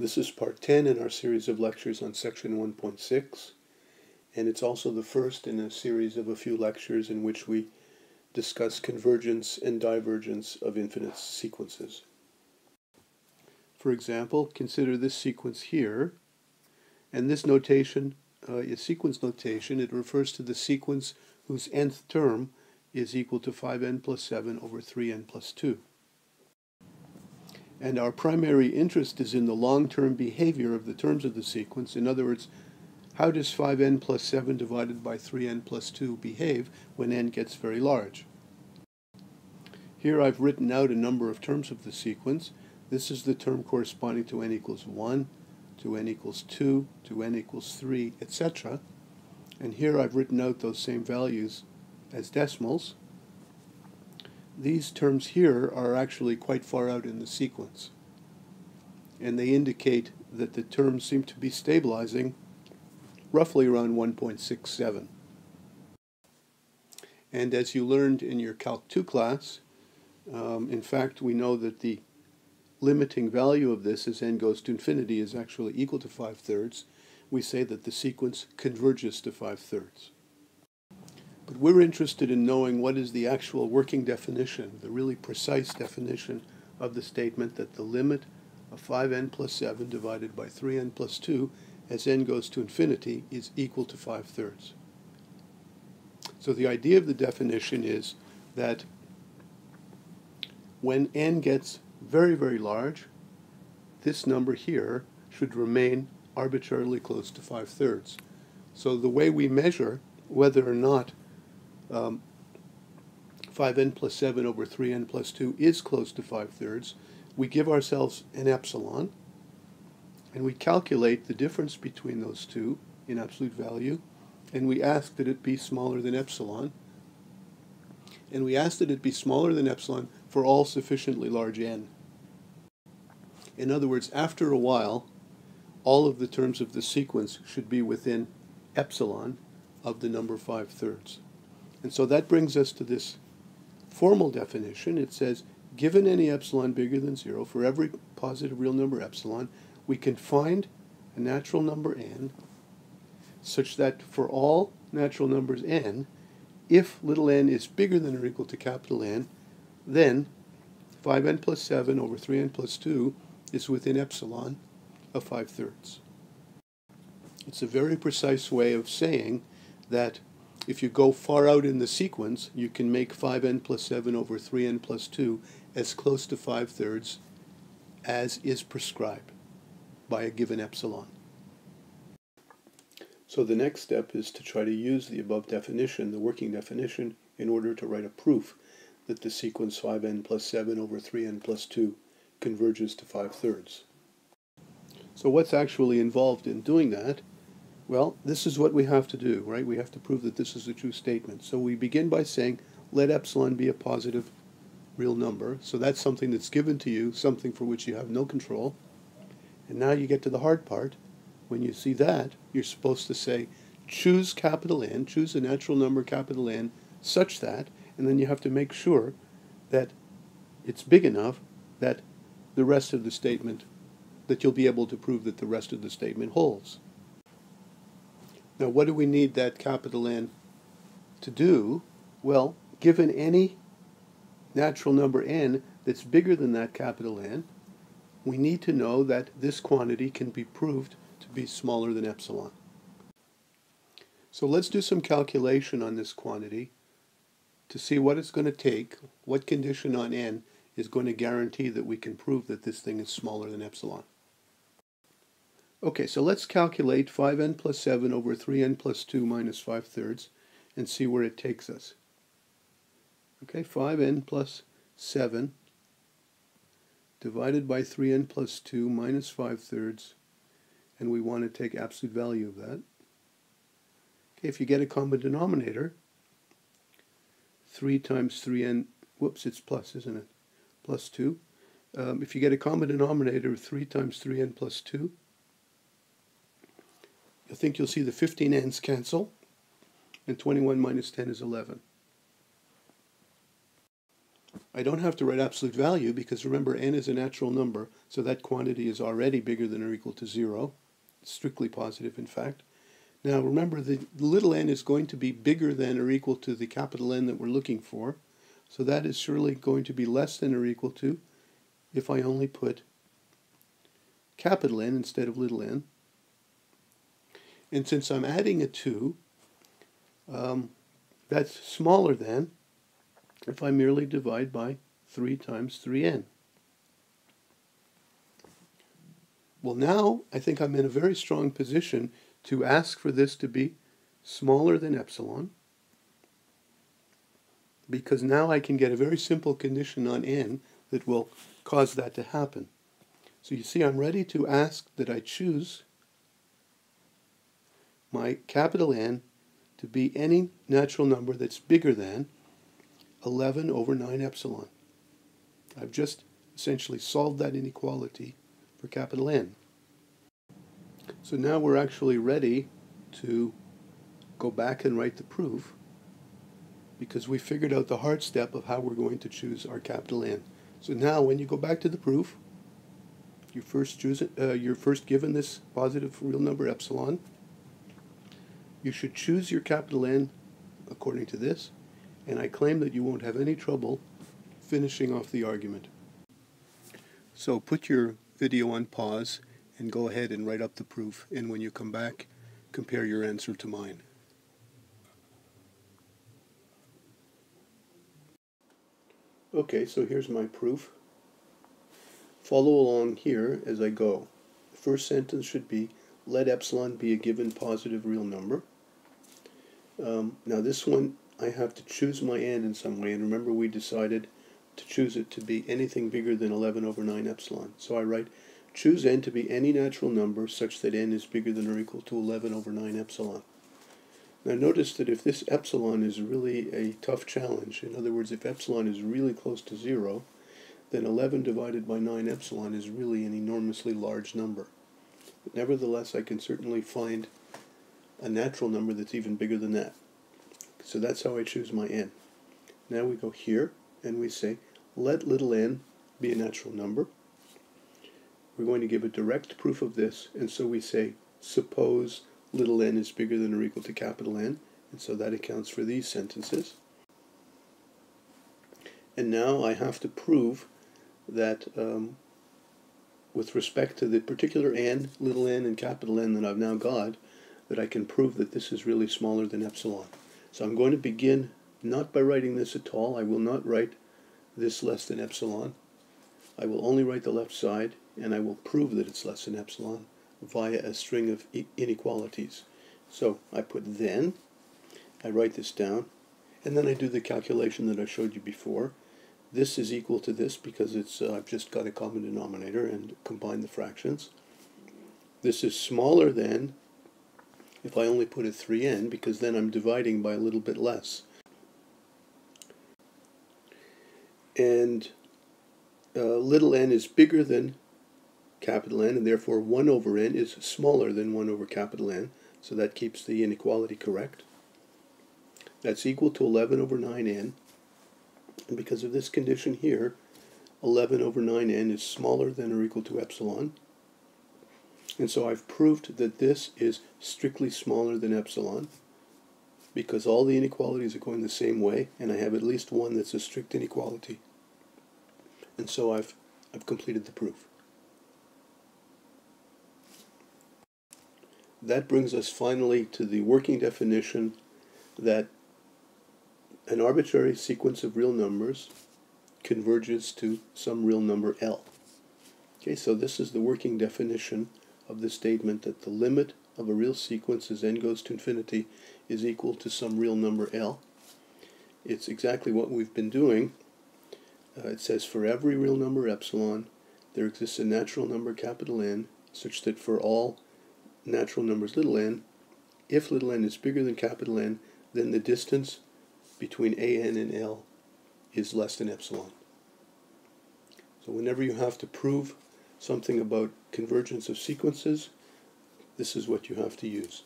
This is part 10 in our series of lectures on section 1.6, and it's also the first in a series of a few lectures in which we discuss convergence and divergence of infinite sequences. For example, consider this sequence here, and this notation is sequence notation. It refers to the sequence whose nth term is equal to 5n plus 7 over 3n plus 2. And our primary interest is in the long-term behavior of the terms of the sequence. In other words, how does 5n plus 7 divided by 3n plus 2 behave when n gets very large? Here I've written out a number of terms of the sequence. This is the term corresponding to n equals 1, to n equals 2, to n equals 3, etc. And here I've written out those same values as decimals. These terms here are actually quite far out in the sequence, and they indicate that the terms seem to be stabilizing roughly around 1.67. And as you learned in your Calc 2 class, in fact we know that the limiting value of this as n goes to infinity is actually equal to 5/3. We say that the sequence converges to 5/3. But we're interested in knowing what is the actual working definition, the really precise definition of the statement that the limit of 5n plus 7 divided by 3n plus 2 as n goes to infinity is equal to 5/3. So the idea of the definition is that when n gets very, very large, this number here should remain arbitrarily close to 5/3. So the way we measure whether or not 5n plus 7 over 3n plus 2 is close to 5/3, we give ourselves an epsilon, and we calculate the difference between those two in absolute value, and we ask that it be smaller than epsilon, and we ask that it be smaller than epsilon for all sufficiently large n. In other words, after a while, all of the terms of the sequence should be within epsilon of the number 5/3. And so that brings us to this formal definition. It says, given any epsilon bigger than 0, for every positive real number epsilon, we can find a natural number n such that for all natural numbers n, if little n is bigger than or equal to capital N, then 5n plus 7 over 3n plus 2 is within epsilon of 5/3. It's a very precise way of saying that if you go far out in the sequence, you can make 5n plus 7 over 3n plus 2 as close to 5/3 as is prescribed by a given epsilon. So the next step is to try to use the above definition, the working definition, in order to write a proof that the sequence 5n plus 7 over 3n plus 2 converges to 5/3. So what's actually involved in doing that? Well, this is what we have to do, right? We have to prove that this is a true statement. So we begin by saying, let epsilon be a positive real number. So that's something that's given to you, something for which you have no control. And now you get to the hard part. When you see that, you're supposed to say, choose capital N, choose a natural number capital N, such that, and then you have to make sure that it's big enough that the rest of the statement, that you'll be able to prove that the rest of the statement holds. Now, what do we need that capital N to do? Well, given any natural number n that's bigger than that capital N, we need to know that this quantity can be proved to be smaller than epsilon. So let's do some calculation on this quantity to see what it's going to take, what condition on n is going to guarantee that we can prove that this thing is smaller than epsilon. Okay, so let's calculate 5n plus 7 over 3n plus 2 minus 5/3 and see where it takes us. Okay, 5n plus 7 divided by 3n plus 2 minus 5/3, and we want to take absolute value of that. Okay, if you get a common denominator, 3 times 3n, whoops, it's plus, isn't it? Plus 2. If you get a common denominator of 3 times 3n plus 2, I think you'll see the 15 n's cancel, and 21 minus 10 is 11. I don't have to write absolute value because remember n is a natural number, so that quantity is already bigger than or equal to 0. It's strictly positive, in fact. Now remember, the little n is going to be bigger than or equal to the capital N that we're looking for, so that is surely going to be less than or equal to if I only put capital N instead of little n. And since I'm adding a 2, that's smaller than if I merely divide by 3 times 3n. Well, now I think I'm in a very strong position to ask for this to be smaller than epsilon, because now I can get a very simple condition on n that will cause that to happen. So you see, I'm ready to ask that I choose my capital N to be any natural number that's bigger than 11 over 9 epsilon. I've just essentially solved that inequality for capital N. So now we're actually ready to go back and write the proof, because we figured out the hard step of how we're going to choose our capital N. So now when you go back to the proof, you first choose it, you're first given this positive real number epsilon. You should choose your capital N according to this, and I claim that you won't have any trouble finishing off the argument. So put your video on pause and go ahead and write up the proof, and when you come back, compare your answer to mine. Okay, so here's my proof. Follow along here as I go. The first sentence should be, let epsilon be a given positive real number. Now this one, I have to choose my n in some way, and remember we decided to choose it to be anything bigger than 11 over 9 epsilon. So I write, choose n to be any natural number such that n is bigger than or equal to 11 over 9 epsilon. Now notice that if this epsilon is really a tough challenge, in other words, if epsilon is really close to 0, then 11 divided by 9 epsilon is really an enormously large number. But nevertheless, I can certainly find a natural number that's even bigger than that. So that's how I choose my n. Now we go here and we say, let little n be a natural number. We're going to give a direct proof of this, and so we say, suppose little n is bigger than or equal to capital N, and so that accounts for these sentences. And now I have to prove that with respect to the particular n, little n, and capital N that I've now got, that I can prove that this is really smaller than epsilon. So I'm going to begin not by writing this at all. I will not write this less than epsilon. I will only write the left side, and I will prove that it's less than epsilon via a string of inequalities. So I put then, I write this down, and then I do the calculation that I showed you before. This is equal to this because it's I've just got a common denominator and combine the fractions. This is smaller than if I only put a 3n, because then I'm dividing by a little bit less. And little n is bigger than capital N, and therefore 1 over n is smaller than 1 over capital N, so that keeps the inequality correct. That's equal to 11 over 9n, and because of this condition here, 11 over 9n is smaller than or equal to epsilon, and so I've proved that this is strictly smaller than epsilon, because all the inequalities are going the same way, and I have at least one that's a strict inequality. And so I've completed the proof. That brings us finally to the working definition that an arbitrary sequence of real numbers converges to some real number L. Okay, so this is the working definition of the statement that the limit of a real sequence as n goes to infinity is equal to some real number L. It's exactly what we've been doing. It says for every real number epsilon, there exists a natural number capital N, such that for all natural numbers little n, if little n is bigger than capital N, then the distance between an and L is less than epsilon. So whenever you have to prove something about convergence of sequences, this is what you have to use.